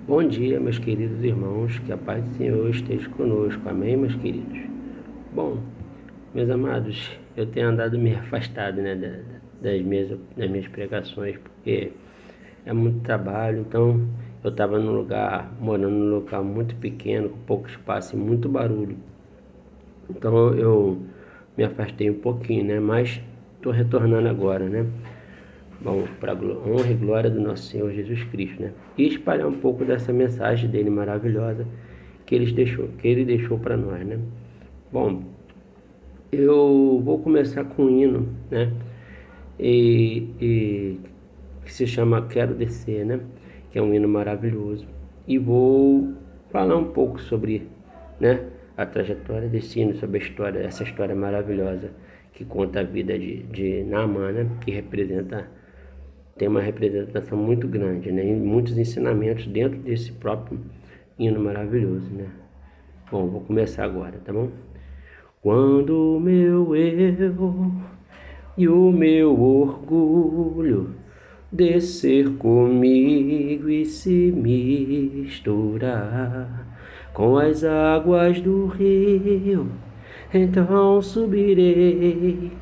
Bom dia, meus queridos irmãos, que a paz do Senhor esteja conosco. Amém, meus queridos? Bom, meus amados, eu tenho andado me afastado, né, das minhas pregações, porque é muito trabalho. Então, eu estava morando num lugar muito pequeno, com pouco espaço e muito barulho. Então, eu me afastei um pouquinho, né, mas estou retornando agora, né? Bom, para a honra e glória do nosso Senhor Jesus Cristo, né? E espalhar um pouco dessa mensagem dele maravilhosa que ele deixou para nós, né? Bom, eu vou começar com um hino, né? E que se chama Quero Descer, né? Que é um hino maravilhoso. E vou falar um pouco sobre, né, a trajetória desse hino, sobre essa história maravilhosa que conta a vida de Naamã, né? Que tem uma representação muito grande, né? E muitos ensinamentos dentro desse próprio hino maravilhoso, né? Bom, vou começar agora, tá bom? Quando o meu eu e o meu orgulho descer comigo e se misturar com as águas do rio, então subirei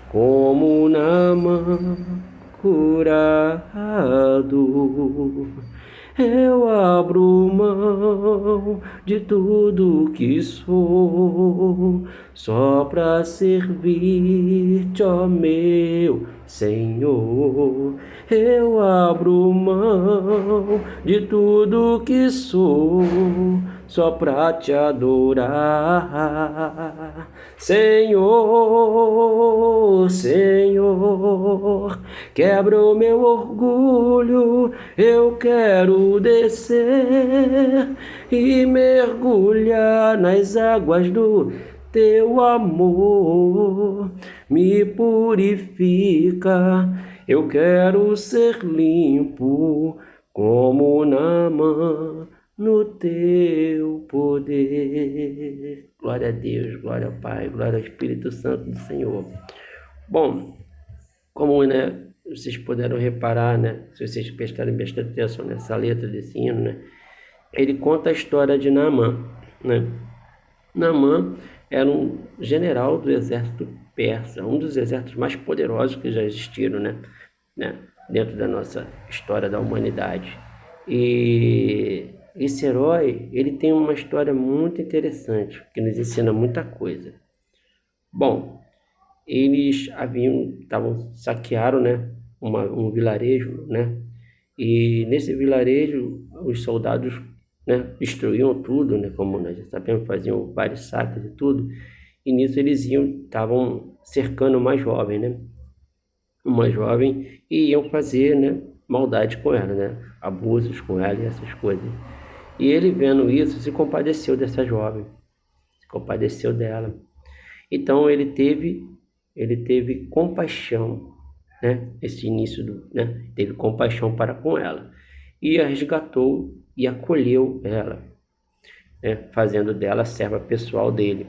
como Naamã curado. Eu abro mão de tudo que sou, só para servir-te, ó meu Senhor. Eu abro mão de tudo que sou, só para te adorar. Senhor, Senhor, quebra o meu orgulho, eu quero descer e mergulhar nas águas do teu amor. Me purifica, eu quero ser limpo como Naamã no teu poder. Glória a Deus, glória ao Pai, glória ao Espírito Santo do Senhor. Bom, como, né, vocês puderam reparar, né, se vocês prestarem bastante atenção nessa letra desse hino, né, ele conta a história de Naamã, né? Naamã era um general do exército persa, um dos exércitos mais poderosos que já existiram, né, dentro da nossa história da humanidade. E esse herói, ele tem uma história muito interessante, que nos ensina muita coisa. Bom, eles saquearam, né, um vilarejo, né, e nesse vilarejo os soldados, né, destruíam tudo, né, como nós já sabemos, faziam vários saques e tudo, e nisso eles estavam cercando uma jovem, e iam fazer, né, maldade com ela, né, abusos com ela e essas coisas. E ele, vendo isso, se compadeceu dessa jovem, se compadeceu dela. Então ele teve compaixão, né? Esse início né? Teve compaixão para com ela e a resgatou e acolheu ela, né? Fazendo dela serva pessoal dele,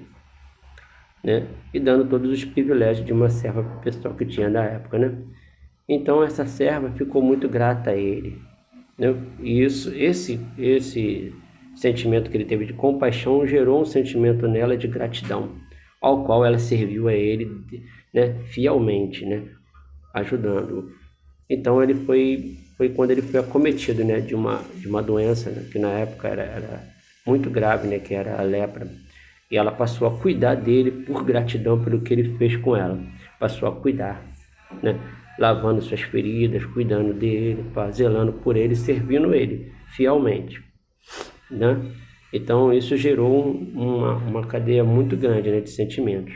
né? E dando todos os privilégios de uma serva pessoal que tinha da época, né? Então essa serva ficou muito grata a ele, né? E esse sentimento que ele teve de compaixão gerou um sentimento nela de gratidão, ao qual ela serviu a ele, né, fielmente, né, ajudando-o. Então ele foi quando ele foi acometido, né, de uma doença, né, que na época era muito grave, né, que era a lepra. E ela passou a cuidar dele por gratidão pelo que ele fez com ela. Passou a cuidar, né, lavando suas feridas, cuidando dele, zelando por ele, servindo ele fielmente, né? Então isso gerou uma cadeia muito grande, né, de sentimentos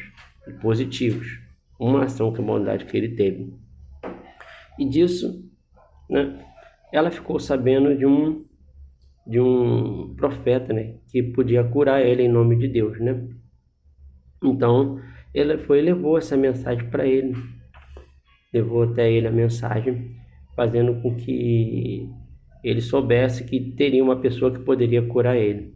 positivos, uma ação que a bondade que ele teve. E disso, né, ela ficou sabendo de um profeta, né, que podia curar ele em nome de Deus, né? Então ela foi e levou essa mensagem para ele, levou até ele a mensagem, fazendo com que ele soubesse que teria uma pessoa que poderia curar ele.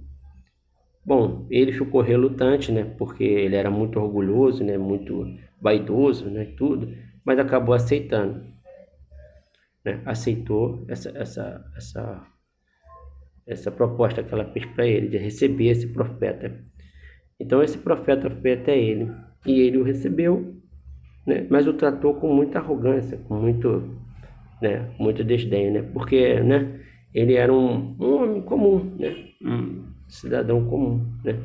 Bom, ele ficou relutante, né, porque ele era muito orgulhoso, né, muito vaidoso, né, tudo, mas acabou aceitando, né, aceitou essa proposta que ela fez para ele, de receber esse profeta. Então esse profeta foi até ele, e ele o recebeu, né? Mas o tratou com muita arrogância, com muito desdém, né? Porque, né, ele era um homem comum, né? Um cidadão comum, né?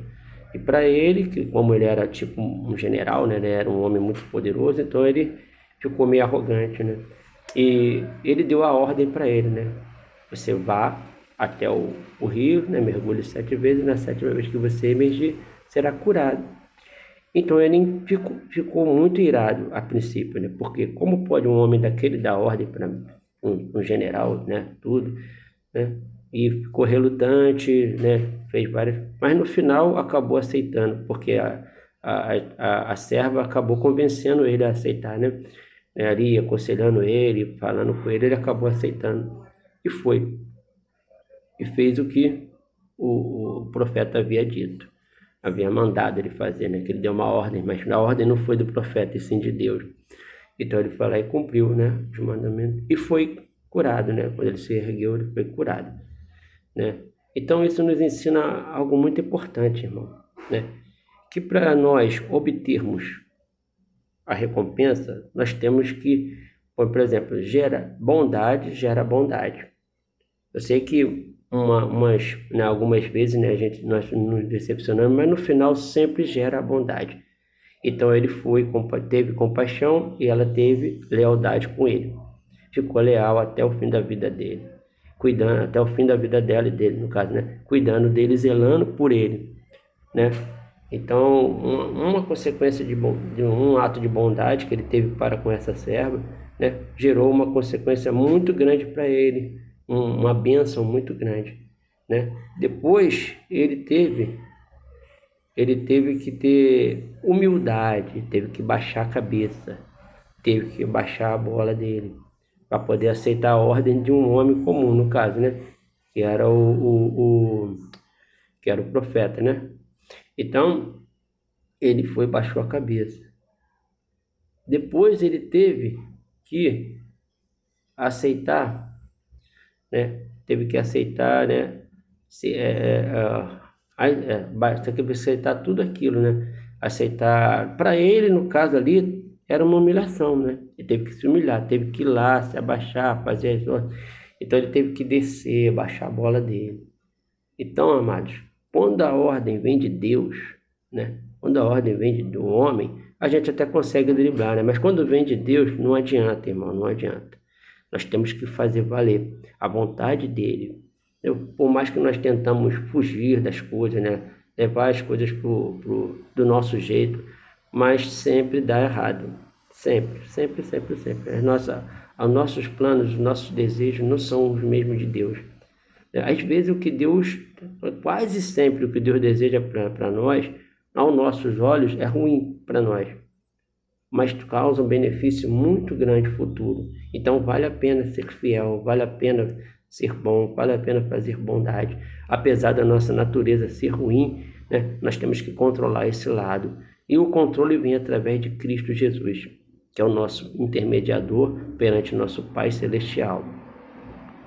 E para ele, que como ele era tipo um general, né? Ele era um homem muito poderoso, então ele ficou meio arrogante, né? E ele deu a ordem para ele, né? Você vá até o rio, né? Mergulhe 7 vezes, na 7ª vez que você emergir, será curado. Então ele ficou muito irado a princípio, né? Porque como pode um homem daquele dar ordem para um general, né? Tudo, né? E ficou relutante, né? Fez várias, mas no final acabou aceitando, porque a serva acabou convencendo ele a aceitar, né? Ali aconselhando ele, falando com ele, ele acabou aceitando e foi e fez o que o profeta havia dito, havia mandado ele fazer, né? Que ele deu uma ordem, mas a ordem não foi do profeta e sim de Deus. Então ele foi lá e cumpriu, né, os mandamentos e foi curado, né? Quando ele se ergueu, ele foi curado, né? Então isso nos ensina algo muito importante, irmão, né? Que para nós obtermos a recompensa, nós temos que, por exemplo, gera bondade. Eu sei que algumas vezes, né, nós nos decepcionamos, mas no final sempre gera a bondade. Então ele teve compaixão e ela teve lealdade com ele. Ficou leal até o fim da vida dele, cuidando até o fim da vida dela e dele, no caso, né, cuidando dele, zelando por ele, né? Então uma consequência de um ato de bondade que ele teve para com essa serva, né, gerou uma consequência muito grande para ele. Uma bênção muito grande, né? Depois ele teve que ter humildade, teve que baixar a cabeça, teve que baixar a bola dele para poder aceitar a ordem de um homem comum, no caso, né? Que era que era o profeta, né? Então ele baixou a cabeça. Depois ele teve que aceitar, né? Teve que aceitar, né? Basta que aceitar tudo aquilo, né? Aceitar, para ele, no caso ali, era uma humilhação, né? Ele teve que se humilhar, teve que ir lá, se abaixar, fazer as coisas. Então ele teve que descer, baixar a bola dele. Então, amados, quando a ordem vem de Deus, né? Quando a ordem vem do homem, a gente até consegue driblar, né? Mas quando vem de Deus, não adianta, irmão, não adianta. Nós temos que fazer valer a vontade dele. Por mais que nós tentamos fugir das coisas, né? Levar as coisas do nosso jeito, mas sempre dá errado. Sempre, sempre, sempre, sempre. Os nossos planos, os nossos desejos não são os mesmos de Deus. Às vezes quase sempre o que Deus deseja para nós, aos nossos olhos, é ruim para nós, mas causa um benefício muito grande futuro. Então vale a pena ser fiel, vale a pena ser bom, vale a pena fazer bondade. Apesar da nossa natureza ser ruim, né, nós temos que controlar esse lado. E o controle vem através de Cristo Jesus, que é o nosso intermediador perante nosso Pai Celestial.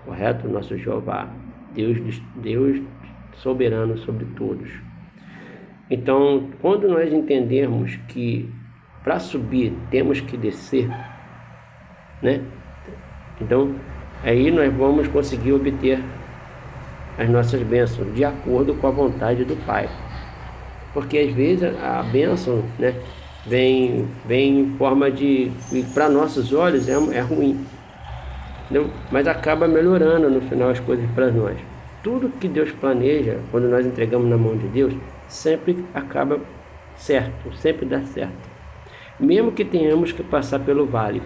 Correto? Nosso Jeová, Deus soberano sobre todos. Então, quando nós entendermos que para subir temos que descer, né? Então, aí nós vamos conseguir obter as nossas bênçãos de acordo com a vontade do Pai. Porque às vezes a bênção, né, vem em forma de, para nossos olhos é ruim, entendeu? Mas acaba melhorando no final as coisas para nós. Tudo que Deus planeja, quando nós entregamos na mão de Deus, sempre acaba certo, sempre dá certo. Mesmo que tenhamos que passar pelo vale,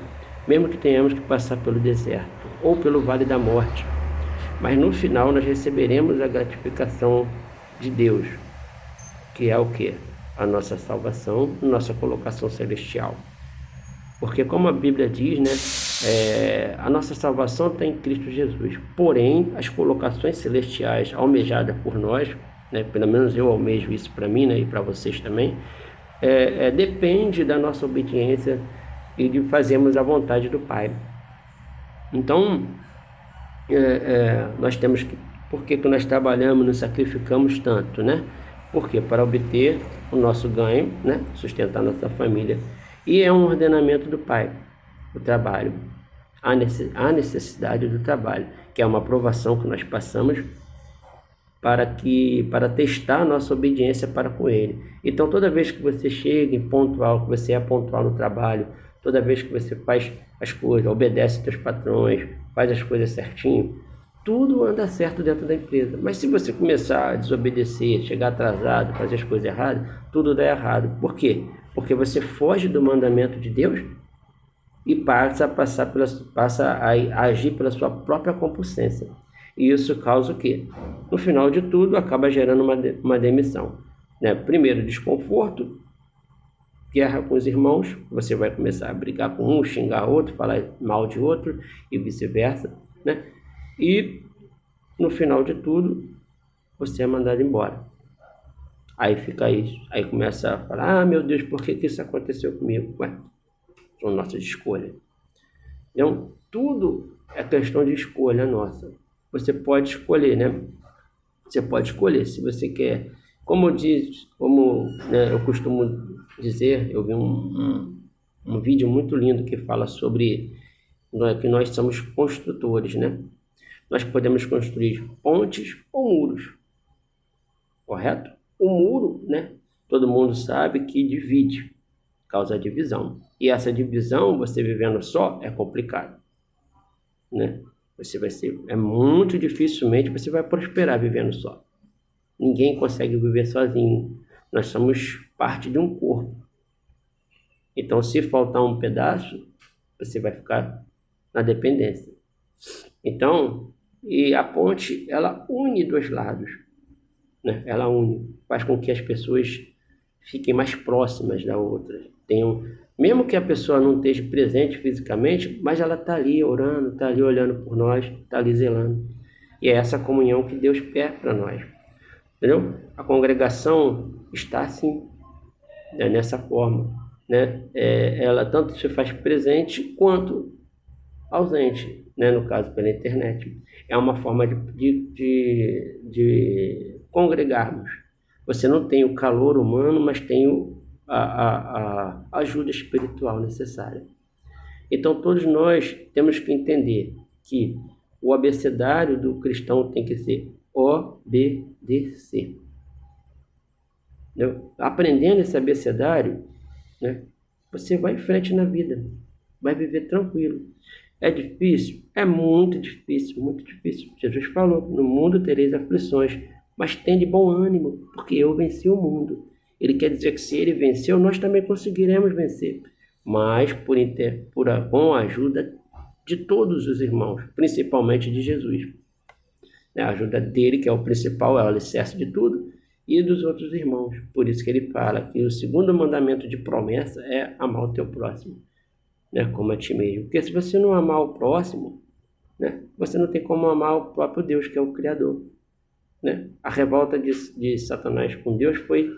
mesmo que tenhamos que passar pelo deserto ou pelo vale da morte, mas no final nós receberemos a gratificação de Deus, que é o quê? A nossa salvação, nossa colocação celestial. Porque como a Bíblia diz, né, a nossa salvação está em Cristo Jesus. Porém, as colocações celestiais almejadas por nós, né, pelo menos eu almejo isso para mim, né, e para vocês também, depende da nossa obediência e de fazermos a vontade do Pai. Então, nós temos que Por que que nós trabalhamos, nos sacrificamos tanto, né? Porque para obter o nosso ganho, né? Sustentar nossa família. E é um ordenamento do Pai, o trabalho. A necessidade do trabalho, que é uma aprovação que nós passamos para testar a nossa obediência para com Ele. Então, toda vez que você chega em pontual, que você é pontual no trabalho, toda vez que você faz as coisas, obedece seus patrões, faz as coisas certinho, tudo anda certo dentro da empresa. Mas se você começar a desobedecer, chegar atrasado, fazer as coisas erradas, tudo dá errado. Por quê? Porque você foge do mandamento de Deus e passa a agir pela sua própria competência. E isso causa o quê? No final de tudo, acaba gerando uma demissão. Né? Primeiro, desconforto, guerra com os irmãos, você vai começar a brigar com um, xingar outro, falar mal de outro e vice-versa. Né? E, no final de tudo, você é mandado embora. Aí fica isso. Aí começa a falar, meu Deus, por que isso aconteceu comigo? Ué, são nossas escolhas. Então, tudo é questão de escolha nossa. Você pode escolher, né? Você pode escolher se você quer. Como né, eu costumo dizer, eu vi um vídeo muito lindo que fala sobre que nós somos construtores, né? Nós podemos construir pontes ou muros, correto? O muro, né? Todo mundo sabe que divide, causa divisão. E essa divisão, você vivendo só, é complicado, né? Muito dificilmente você vai prosperar vivendo só. Ninguém consegue viver sozinho. Nós somos parte de um corpo. Então, se faltar um pedaço, você vai ficar na dependência. Então, e a ponte, ela une dois lados, né? Ela une, faz com que as pessoas fiquem mais próximas da outra. Mesmo que a pessoa não esteja presente fisicamente, mas ela está ali orando, está ali olhando por nós, está ali zelando. E é essa comunhão que Deus quer para nós. Entendeu? A congregação está assim, né, nessa forma. Né? Ela tanto se faz presente quanto ausente, né? No caso pela internet. É uma forma de congregarmos. Você não tem o calor humano, mas tem a ajuda espiritual necessária. Então todos nós temos que entender que o abecedário do cristão tem que ser obedecer. Aprendendo esse abecedário, né, você vai em frente na vida, vai viver tranquilo. É difícil? É muito difícil, muito difícil. Jesus falou, no mundo tereis aflições, mas tem de bom ânimo, porque eu venci o mundo. Ele quer dizer que se ele venceu, nós também conseguiremos vencer, mas com a ajuda de todos os irmãos, principalmente de Jesus. A ajuda dele, que é o principal, é o alicerce de tudo, e dos outros irmãos. Por isso que ele fala que o segundo mandamento de promessa é amar o teu próximo, né, como a ti mesmo. Porque se você não amar o próximo, né, você não tem como amar o próprio Deus, que é o Criador. Né? A revolta de Satanás com Deus foi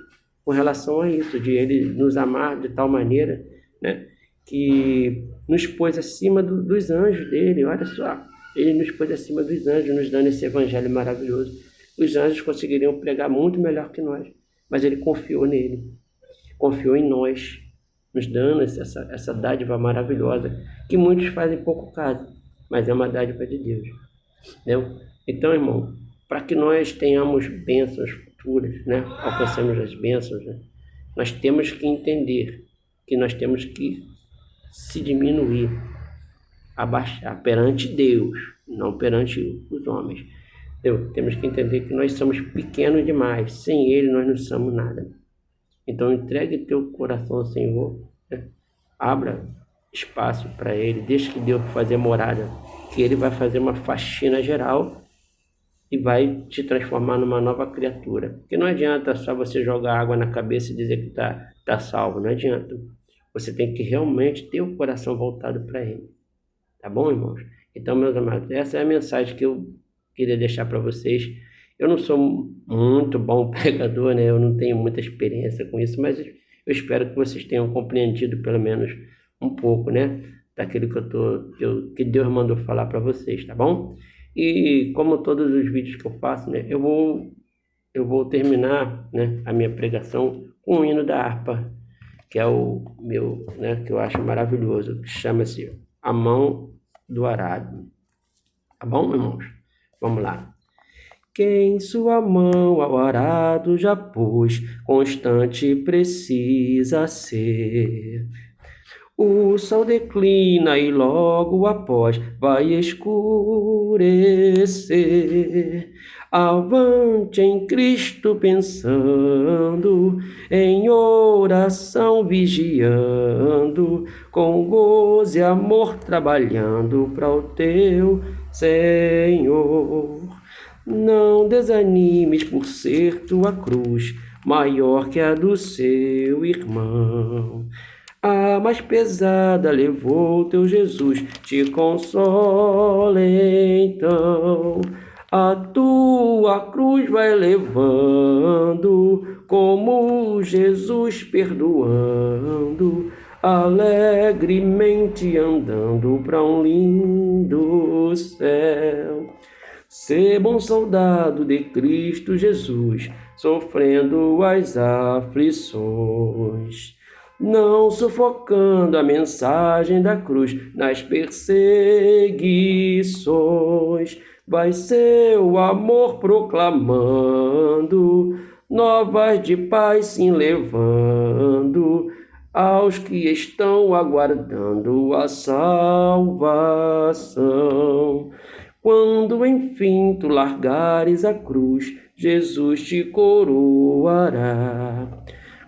com relação a isso, de ele nos amar de tal maneira, né, que nos pôs acima dos anjos dele. Olha só, ele nos pôs acima dos anjos, nos dando esse evangelho maravilhoso. Os anjos conseguiriam pregar muito melhor que nós, mas ele confiou nele, confiou em nós, nos dando essa dádiva maravilhosa, que muitos fazem pouco caso, mas é uma dádiva de Deus. Entendeu? Então, irmão, para que nós tenhamos bênçãos futuras, né? Alcancemos as bênçãos, né? Nós temos que entender que nós temos que se diminuir, abaixar perante Deus, não perante os homens. Temos que entender que nós somos pequenos demais, sem Ele nós não somos nada. Então entregue teu coração ao Senhor, né? Abra espaço para Ele, deixe que Deus fazer morada, que Ele vai fazer uma faxina geral e vai te transformar numa nova criatura. Porque não adianta só você jogar água na cabeça e dizer que tá salvo, não adianta. Você tem que realmente ter o coração voltado para Ele. Tá bom, irmãos? Então, meus amados, essa é a mensagem que eu queria deixar para vocês. Eu não sou muito bom pregador, né? Eu não tenho muita experiência com isso, mas eu espero que vocês tenham compreendido pelo menos um pouco, né? Daquilo que Deus mandou falar para vocês, tá bom? E como todos os vídeos que eu faço, né, eu vou terminar, né, a minha pregação com o hino da harpa, que é o meu, né, que eu acho maravilhoso, que chama-se A Mão do Arado. Tá bom, irmãos? Vamos lá. Quem sua mão ao arado já pôs, constante precisa ser. O sol declina e logo após vai escurecer. Avante em Cristo pensando, em oração vigiando, com gozo e amor trabalhando para o teu Senhor. Não desanimes por ser tua cruz maior que a do seu irmão. A mais pesada levou teu Jesus, te consola então. A tua cruz vai levando, como Jesus perdoando, alegremente andando para um lindo céu. Ser bom soldado de Cristo Jesus, sofrendo as aflições, não sufocando a mensagem da cruz nas perseguições. Vai seu amor proclamando, novas de paz sim levando, aos que estão aguardando a salvação. Quando enfim tu largares a cruz, Jesus te coroará.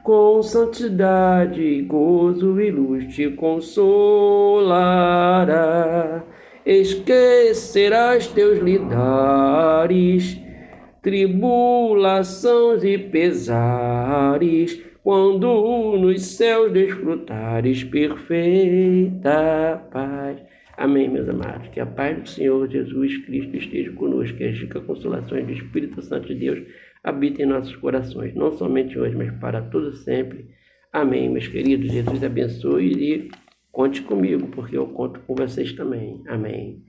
Com santidade, gozo e luz te consolará. Esquecerás teus lidares, tribulações e pesares, quando nos céus desfrutares perfeita paz. Amém, meus amados. Que a paz do Senhor Jesus Cristo esteja conosco, que as ricas consolações do Espírito Santo de Deus habitem em nossos corações, não somente hoje, mas para todo sempre. Amém, meus queridos. Jesus abençoe e conte comigo, porque eu conto com vocês também. Amém.